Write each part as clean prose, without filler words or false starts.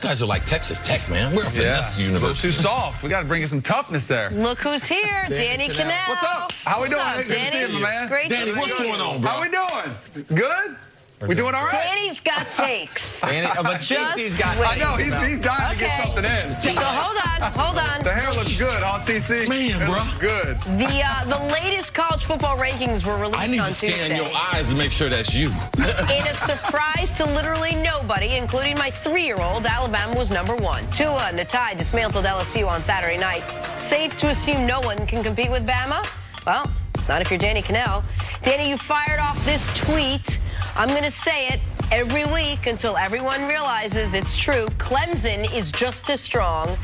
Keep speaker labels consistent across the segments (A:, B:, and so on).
A: guys are like Texas Tech, man. We're a finesse university.
B: Too soft. We got to bring in some toughness there.
C: Look who's here, Danny Kanell.
B: What's up? How we doing?
C: Good
B: to see you, man.
C: Great
A: Danny,
C: to see
A: what's
C: you.
A: going on, bro?
B: How we doing? Good? We doing all right?
C: Danny's got takes.
D: But CC's got.
B: I know, he's dying to get something in.
C: So hold on.
B: The hair looks good, huh, CC?
A: Man,
B: it
A: bro.
B: looks good.
C: The latest college football rankings were released
A: I need
C: on
A: to scan
C: Tuesday.
A: your eyes to make sure that's you.
C: In a surprise to literally nobody, including my 3-year-old, Alabama was #1. Tua and the Tide dismantled LSU on Saturday night. Safe to assume no one can compete with Bama? Well, not if you're Danny Kanell. Danny, you fired off this tweet. I'm going to say it every week until everyone realizes it's true. Clemson is just as strong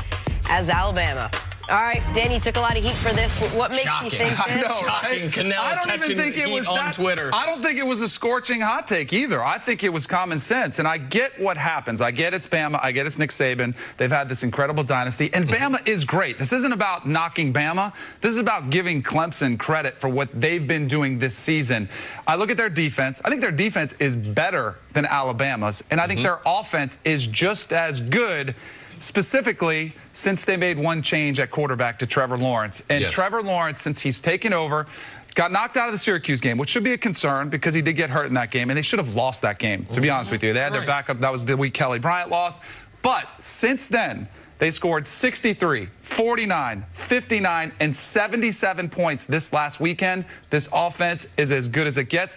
C: as Alabama. All right, Danny took a lot of heat for this. What makes you think this?
B: I know,
D: Shocking.
B: right?
D: Kanell
B: I don't even
D: catching
B: think it
D: heat
B: was
D: on
B: that,
D: Twitter.
B: I don't think it was a scorching hot take either. I think it was common sense. And I get what happens. I get it's Bama. I get it's Nick Saban. They've had this incredible dynasty. And Bama is great. This isn't about knocking Bama. This is about giving Clemson credit for what they've been doing this season. I look at their defense. I think their defense is better than Alabama's. And I think their offense is just as good, specifically since they made one change at quarterback to Trevor Lawrence. And Trevor Lawrence, since he's taken over, got knocked out of the Syracuse game, which should be a concern because he did get hurt in that game, and they should have lost that game, to be honest with you. They had their backup. That was the week Kelly Bryant lost. But since then, they scored 63, 49, 59, and 77 points this last weekend. This offense is as good as it gets.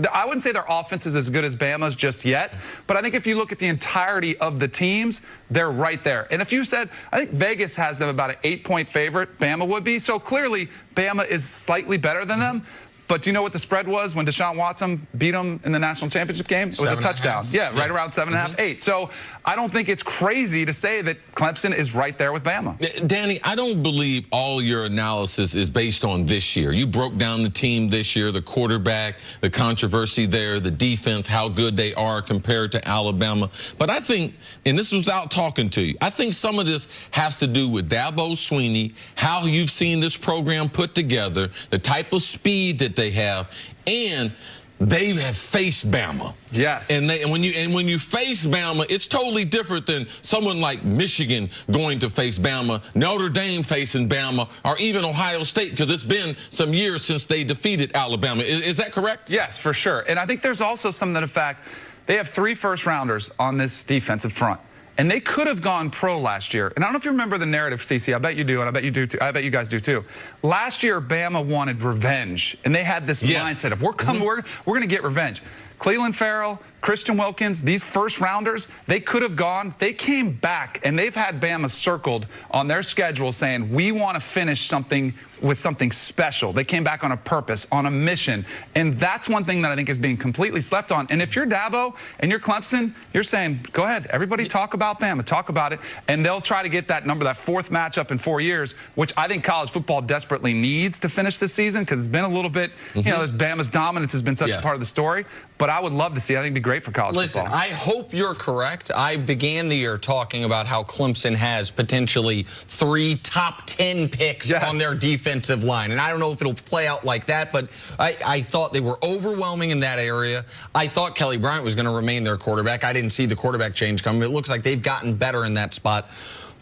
B: I wouldn't say their offense is as good as Bama's just yet, but I think if you look at the entirety of the teams, they're right there. And if you said, I think Vegas has them about an 8-point favorite, Bama would be. So clearly, Bama is slightly better than them. But do you know what the spread was when Deshaun Watson beat them in the national championship game? It was a touchdown. Yeah, right around 7.5, 8. So I don't think it's crazy to say that Clemson is right there with Bama.
A: Danny, I don't believe all your analysis is based on this year. You broke down the team this year, the quarterback, the controversy there, the defense, how good they are compared to Alabama. But I think, and this is without talking to you, I think some of this has to do with Dabo Swinney, how you've seen this program put together, the type of speed that they have, and they have faced Bama.
B: Yes.
A: And when you face Bama, it's totally different than someone like Michigan going to face Bama, Notre Dame facing Bama, or even Ohio State, because it's been some years since they defeated Alabama. Is that correct?
B: Yes, for sure. And I think there's also something to the fact they have 3 first-rounders on this defensive front. And they could have gone pro last year. And I don't know if you remember the narrative, CC. I bet you do, and I bet you do too. I bet you guys do too. Last year, Bama wanted revenge, and they had this mindset of we're going to get revenge. Cleveland Farrell, Christian Wilkins, these first-rounders, they could have gone. They came back, and they've had Bama circled on their schedule saying, we want to finish something with something special. They came back on a purpose, on a mission, and that's one thing that I think is being completely slept on. And if you're Dabo and you're Clemson, you're saying, go ahead, everybody talk about Bama, talk about it, and they'll try to get that number, that 4th matchup in 4 years, which I think college football desperately needs to finish this season because it's been a little bit, you know, Bama's dominance has been such a part of the story, but I would love to see, I think it'd be great for college football.
D: I hope you're correct. I began the year talking about how Clemson has potentially 3 top 10 picks on their defensive line. And I don't know if it'll play out like that, but I thought they were overwhelming in that area. I thought Kelly Bryant was going to remain their quarterback. I didn't see the quarterback change coming. It looks like they've gotten better in that spot.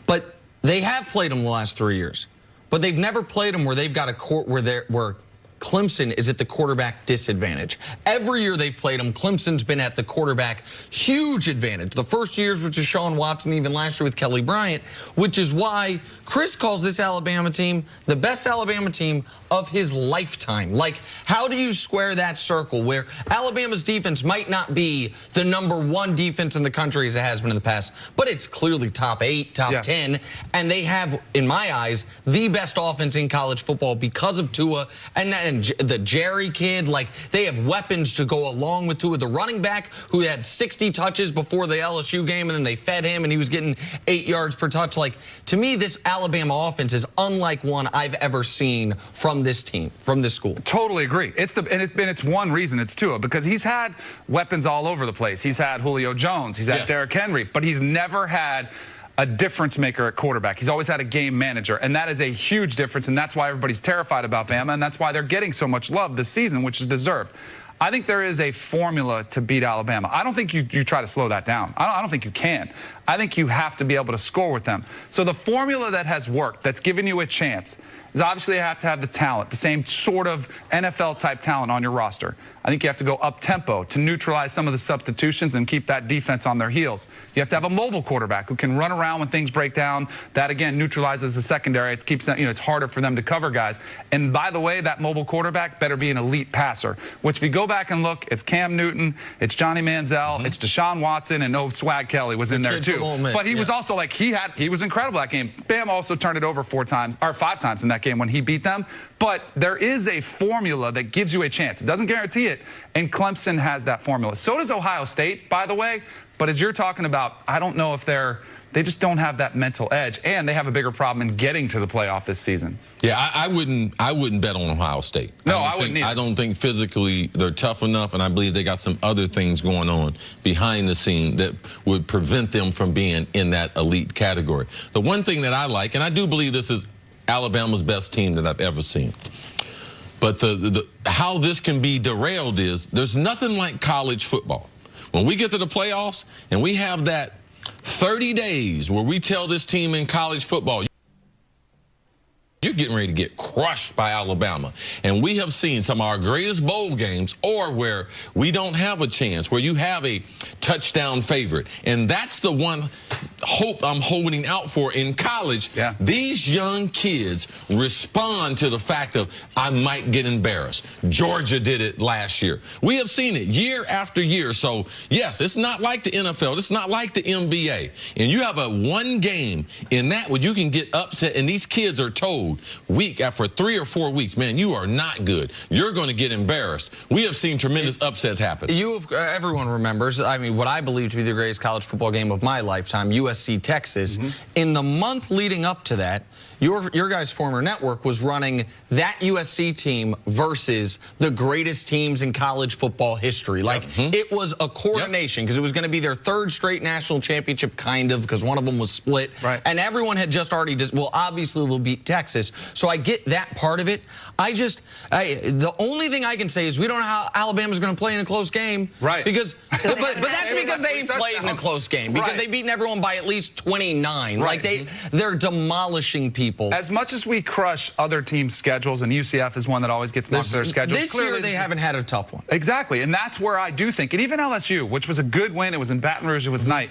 D: But they have played them the last 3 years. But they've never played them where they've got a court where Clemson is at the quarterback disadvantage. Every year they've played them, Clemson's been at the quarterback huge advantage. The first years with Deshaun Watson, even last year with Kelly Bryant, which is why Chris calls this Alabama team the best Alabama team of his lifetime. Like, how do you square that circle where Alabama's defense might not be the #1 defense in the country as it has been in the past, but it's clearly top 8, top 10, and they have, in my eyes, the best offense in college football because of Tua and the Jerry kid. Like, they have weapons to go along with Tua. The running back who had 60 touches before the LSU game, and then they fed him, and he was getting 8 yards per touch. Like, to me, this Alabama offense is unlike one I've ever seen from this team, from this school.
B: Totally agree. It's one reason it's Tua, because he's had weapons all over the place. He's had Julio Jones. He's had Derrick Henry, but he's never had a difference maker at quarterback. He's always had a game manager, and that is a huge difference, and that's why everybody's terrified about Bama, and that's why they're getting so much love this season, which is deserved. I think there is a formula to beat Alabama. I don't think you try to slow that down. I don't think you can. I think you have to be able to score with them. So the formula that has worked, that's given you a chance, is obviously you have to have the talent, the same sort of NFL-type talent on your roster. I think you have to go up-tempo to neutralize some of the substitutions and keep that defense on their heels. You have to have a mobile quarterback who can run around when things break down. That, again, neutralizes the secondary. It keeps them, it's harder for them to cover guys. And by the way, that mobile quarterback better be an elite passer, which if you go back and look, it's Cam Newton, it's Johnny Manziel, it's Deshaun Watson, and Swag Kelly was in there too. But he was also like, he was incredible that game. Bam also turned it over 5 times in that game when he beat them. But there is a formula that gives you a chance. It doesn't guarantee it, and Clemson has that formula. So does Ohio State, by the way. But as you're talking about, I don't know if they just don't have that mental edge, and they have a bigger problem in getting to the playoff this season.
A: Yeah, I wouldn't bet on Ohio State.
B: No, I wouldn't either.
A: I don't think physically they're tough enough, and I believe they got some other things going on behind the scene that would prevent them from being in that elite category. The one thing that I like, and I do believe this is Alabama's best team that I've ever seen. But how this can be derailed is there's nothing like college football. When we get to the playoffs and we have that 30 days where we tell this team in college football, you're getting ready to get crushed by Alabama. And we have seen some of our greatest bowl games or where we don't have a chance, where you have a touchdown favorite. And that's the one hope I'm holding out for in college.
B: Yeah.
A: These young kids respond to the fact of, I might get embarrassed. Georgia did it last year. We have seen it year after year. So, yes, it's not like the NFL. It's not like the NBA. And you have a one game in that where you can get upset, and these kids are told week after 3 or 4 weeks, man, you are not good. You're going to get embarrassed. We have seen tremendous upsets happen.
D: Everyone remembers, I mean, what I believe to be the greatest college football game of my lifetime, USC Texas. In the month leading up to that, your guys' former network was running that USC team versus the greatest teams in college football history. Like, it was a coronation because it was going to be their 3rd straight national championship, kind of, because one of them was split.
B: Right.
D: And everyone had just already, well, obviously they'll beat Texas. So I get that part of it. The only thing I can say is we don't know how Alabama's going to play in a close game.
B: Right.
D: Because, but that's because they played in a close game. Because they've beaten everyone by at least 29.
B: Right.
D: Like, they're demolishing people.
B: As much as we crush other teams' schedules, and UCF is one that always gets mocked their schedule.
D: This year, they haven't had a tough one.
B: Exactly, and that's where I do think, and even LSU, which was a good win, it was in Baton Rouge, it was night.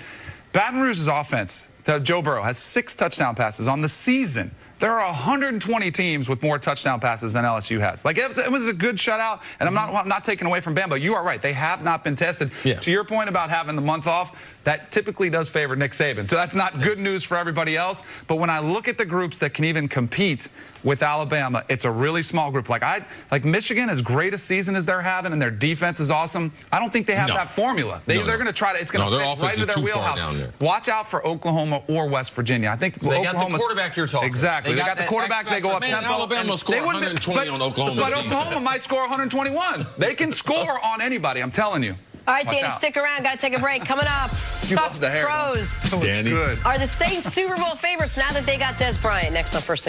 B: Baton Rouge's offense, Joe Burrow, has 6 touchdown passes on the season. There are 120 teams with more touchdown passes than LSU has. Like, it was a good shutout, and I'm not taking away from Bama. You are right. They have not been tested.
A: Yeah.
B: To your point about having the month off, that typically does favor Nick Saban. So that's not good news for everybody else. But when I look at the groups that can even compete with Alabama, it's a really small group. Like Michigan, as great a season as they're having, and their defense is awesome, I don't think they have that formula. They're going to try to, it's going to fit right into their wheelhouse.
A: Down there.
B: Watch out for Oklahoma or West Virginia. I think
D: they got the quarterback you're talking.
B: Exactly. They got the quarterback, they go up tempo.
A: Alabama scored 120 on Oklahoma.
B: But Oklahoma might score 121. They can score on anybody, I'm telling you.
C: All right, Danny, stick around. Got to take a break. Coming up, Top Pros.
A: Danny.
C: Are the Saints Super Bowl favorites now that they got Des Bryant? Next up, first thing.